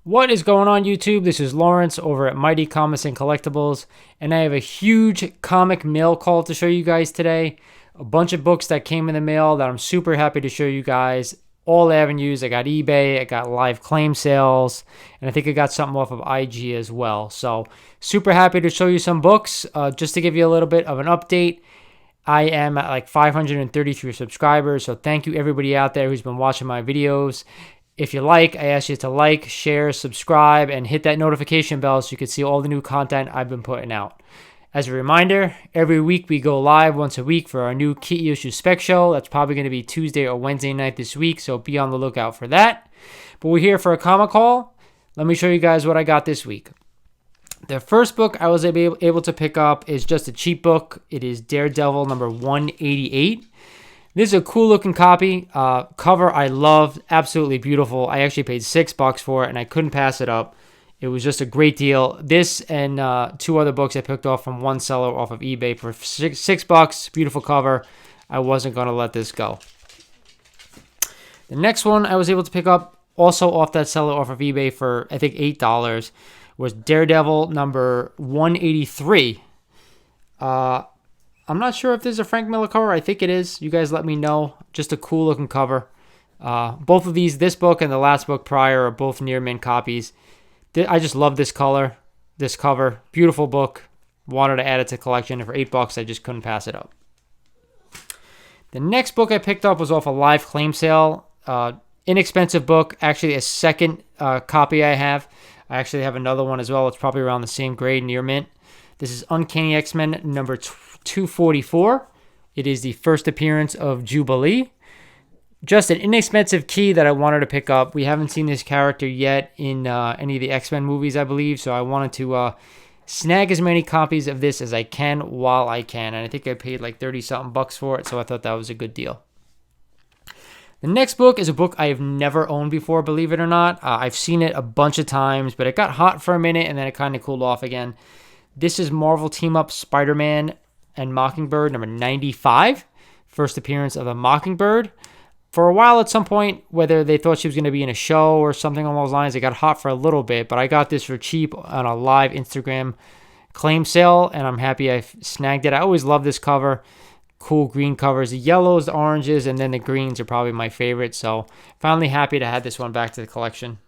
What is going on, YouTube? This is Lawrence over at Mighty Comics and Collectibles, and I have a huge comic mail call to show you guys today. A bunch of books that came in the mail that I'm super happy to show you guys. All avenues. I got eBay, I got live claim sales, and I think I got something off of IG as well. So super happy to show you some books. Just to give you a little bit of an update, I am at like 533 subscribers, so thank you everybody out there who's been watching my videos. If you like, I ask you to like, share, subscribe, and hit that notification bell so you can see all the new content I've been putting out. As a reminder, every week we go live once a week for our new key issue spec show. That's probably going to be Tuesday or Wednesday night this week, so be on the lookout for that. But we're here for a comic haul. Let me show you guys what I got this week. The first book I was able to pick up is just a cheap book. It is Daredevil number 188. This is a cool looking copy. Cover I loved, absolutely beautiful. I actually paid $6 for it and I couldn't pass it up. It was just a great deal. This and two other books I picked off from one seller off of eBay for $6. Beautiful cover. I wasn't going to let this go. The next one I was able to pick up, also off that seller off of eBay for I think $8, was Daredevil number 183. I'm not sure if this is a Frank Miller cover. I think it is. You guys let me know. Just a cool looking cover. Both of these, this book and the last book prior, are both near mint copies. I just love this color, this cover. Beautiful book. Wanted to add it to the collection. And for $8, I just couldn't pass it up. The next book I picked up was off a live claim sale. Inexpensive book. Actually, a second copy I have. I actually have another one as well. It's probably around the same grade, near mint. This is Uncanny XMen number 244. It is the first appearance of Jubilee. Just an inexpensive key that I wanted to pick up. We haven't seen this character yet in any of the X-Men movies, I believe, so I wanted to snag as many copies of this as I can while I can, and I think I paid like 30-something bucks for it, so I thought that was a good deal. The next book is a book I have never owned before, believe it or not. I've seen it a bunch of times, but it got hot for a minute, and then it kind of cooled off again. This is Marvel Team Up Spiderman and Mockingbird number 95. First appearance of a Mockingbird. For a while at some point, whether they thought she was going to be in a show or something along those lines, it got hot for a little bit, but I got this for cheap on a live Instagram claim sale, and I'm happy I snagged it. I always love this cover. Cool green covers. The yellows, the oranges, and then the greens are probably my favorite, so finally happy to add this one back to the collection.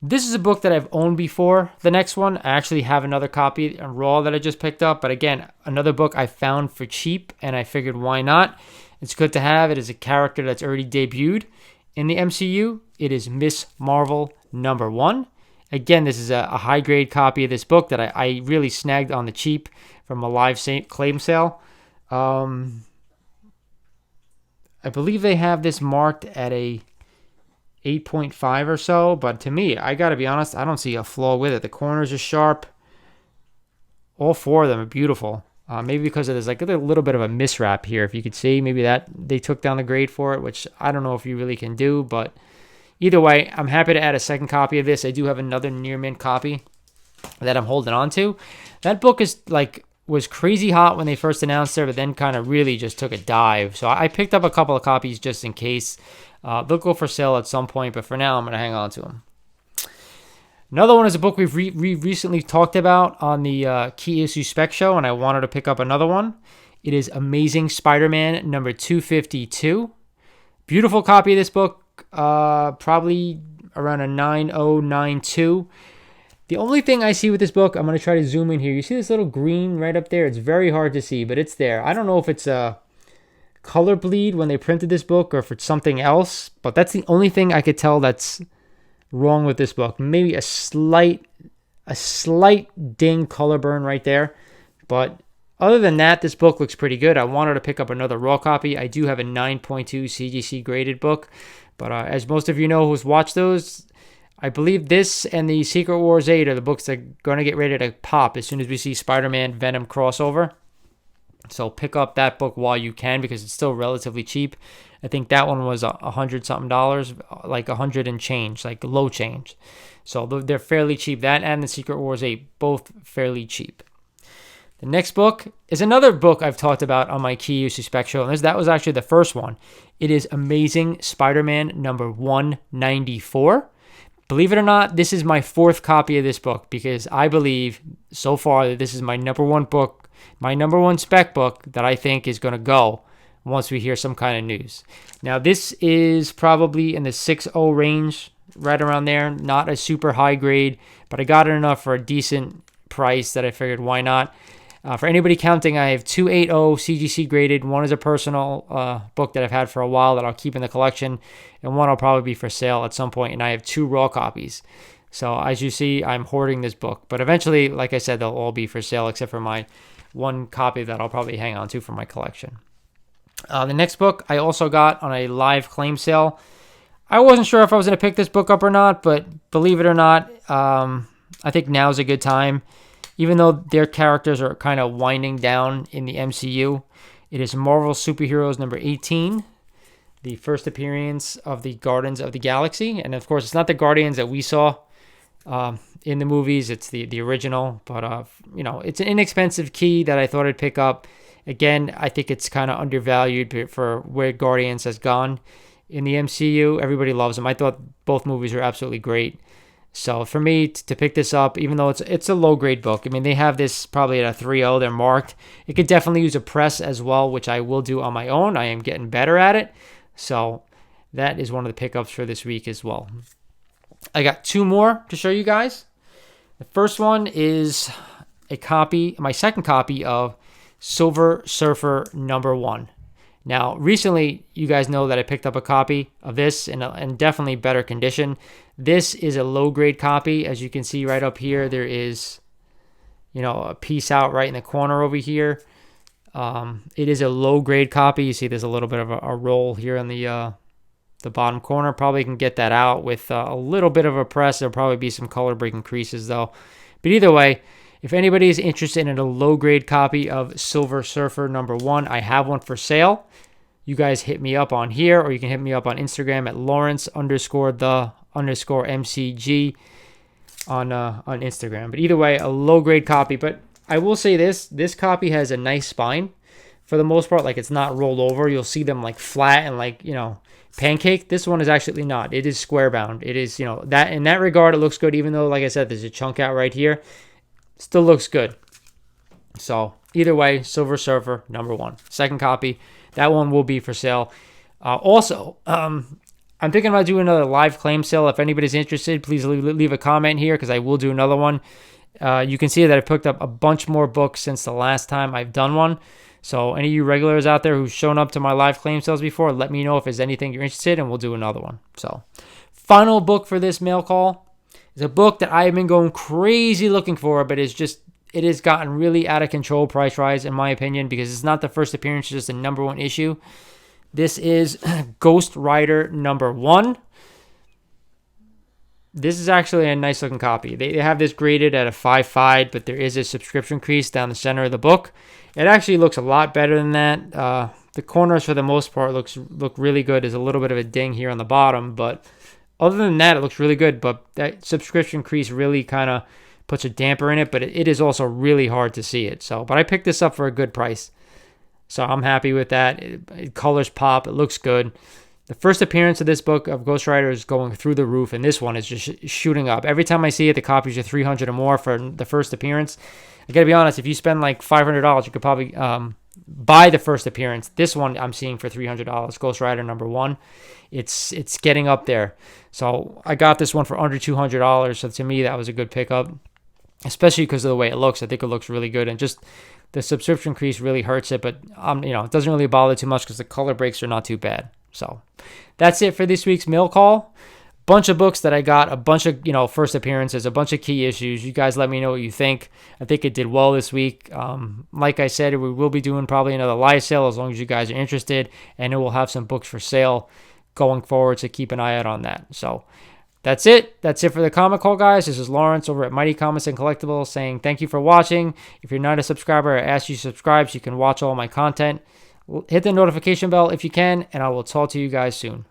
This is a book that I've owned before. The next one, I actually have another copy in raw that I just picked up, but again, another book I found for cheap, and I figured why not? It's good to have. It is a character that's already debuted in the MCU. It is Miss Marvel number 1. Again, this is a high-grade copy of this book that I really snagged on the cheap from a live claim sale. I believe they have this marked at a 8.5 or so, but to me, I gotta be honest, I don't see a flaw with it. The corners are sharp. All four of them are beautiful. Maybe because there's like a little bit of a miswrap here, if you could see. Maybe that they took down the grade for it, which I don't know if you really can do, but either way, I'm happy to add a second copy of this. I do have another near mint copy that I'm holding on to. That book was crazy hot when they first announced it, but then kind of really just took a dive. So I picked up a couple of copies just in case. They'll go for sale at some point, but for now, I'm going to hang on to them. Another one is a book we've recently talked about on the Key Issue Spec Show, and I wanted to pick up another one. It is Amazing Spider-Man number 252. Beautiful copy of this book, probably around a 9092. The only thing I see with this book, I'm going to try to zoom in here. You see this little green right up there? It's very hard to see, but it's there. I don't know if it's a color bleed when they printed this book or if it's something else, but that's the only thing I could tell that's wrong with this book. Maybe a slight ding color burn right there, but other than that, this book looks pretty good. I wanted to pick up another raw copy. I do have a 9.2 CGC graded book, but as most of you know who's watched those, I believe this and the Secret Wars 8 are the books that are going to get ready to pop as soon as we see Spider-Man Venom crossover. So pick up that book while you can because it's still relatively cheap. I think that one was $100-something, like 100 and change, like low change. So they're fairly cheap. That and the Secret Wars 8, both fairly cheap. The next book is another book I've talked about on my Key Issue Spec Show, and that was actually the first one. It is Amazing Spider-Man number 194. Believe it or not, this is my 4th copy of this book because I believe so far that this is my number 1 book, my number 1 spec book that I think is going to go once we hear some kind of news. Now, this is probably in the 6.0 range, right around there. Not a super high grade, but I got it enough for a decent price that I figured why not. For anybody counting, I have 2 8.0 CGC graded. One is a personal book that I've had for a while that I'll keep in the collection, and one will probably be for sale at some point, and I have 2 raw copies. So as you see, I'm hoarding this book. But eventually, like I said, they'll all be for sale except for my 1 copy that I'll probably hang on to for my collection. The next book I also got on a live claim sale. I wasn't sure if I was going to pick this book up or not, but believe it or not, I think now's a good time. Even though their characters are kind of winding down in the MCU, it is Marvel Superheroes number 18, the first appearance of the Guardians of the Galaxy. And of course, it's not the Guardians that we saw in the movies. It's the original, but it's an inexpensive key that I thought I'd pick up. Again, I think it's kind of undervalued for where Guardians has gone in the MCU. Everybody loves them. I thought both movies were absolutely great. So for me to pick this up, even though it's a low-grade book, I mean, they have this probably at a 3.0. They're marked. It could definitely use a press as well, which I will do on my own. I am getting better at it. So that is one of the pickups for this week as well. I got 2 more to show you guys. The first one is my second copy of Silver Surfer number 1. Now, recently, you guys know that I picked up a copy of this in definitely better condition. This is a low-grade copy. As you can see right up here, there is, a piece out right in the corner over here. It is a low-grade copy. You see there's a little bit of a roll here in the bottom corner. Probably can get that out with a little bit of a press. There'll probably be some color-breaking creases, though. But either way, if anybody is interested in a low-grade copy of Silver Surfer number 1, I have one for sale. You guys hit me up on here, or you can hit me up on Instagram at Lawrence_the_MCG on Instagram. But either way, a low-grade copy. But I will say this copy has a nice spine for the most part. Like, it's not rolled over. You'll see them like flat and like, pancake. This one is actually not. It is square bound. It is, that in that regard, it looks good, even though, like I said, there's a chunk out right here. Still looks good. So either way, Silver Surfer number 1. Second copy. That one will be for sale. Also, I'm thinking about doing another live claim sale. If anybody's interested, please leave a comment here because I will do another one. You can see that I picked up a bunch more books since the last time I've done one. So any of you regulars out there who've shown up to my live claim sales before, let me know if there's anything you're interested in, and we'll do another one. So final book for this mail call is a book that I've been going crazy looking for, but it has gotten really out of control price-wise, in my opinion, because it's not the first appearance, it's just the number 1 issue. This is Ghost Rider number 1. This is actually a nice-looking copy. They have this graded at a 5.5, but there is a subscription crease down the center of the book. It actually looks a lot better than that. The corners, for the most part, look really good. There's a little bit of a ding here on the bottom, but other than that, it looks really good. But that subscription crease really kind of puts a damper in it, but it is also really hard to see it. But I picked this up for a good price, so I'm happy with that. Colors pop. It looks good. The first appearance of this book of Ghost Rider is going through the roof, and this one is just shooting up. Every time I see it, the copies are $300 or more for the first appearance. I gotta be honest, if you spend like $500, you could probably buy the first appearance. This one I'm seeing for $300, Ghost Rider number 1. It's getting up there. So I got this one for under $200, so to me that was a good pickup, especially because of the way it looks. I think it looks really good, and just the subscription crease really hurts it, but it doesn't really bother too much because the color breaks are not too bad. So that's it for this week's mail call. Bunch of books that I got, a bunch of first appearances, a bunch of key issues. You guys let me know what you think. I think it did well this week. Like I said, we will be doing probably another live sale as long as you guys are interested, and it will have some books for sale going forward, so keep an eye out on that. So that's it. That's it for the comic call, guys. This is Lawrence over at Mighty Comics and Collectibles saying thank you for watching. If you're not a subscriber, I ask you to subscribe so you can watch all my content. Hit the notification bell if you can, and I will talk to you guys soon.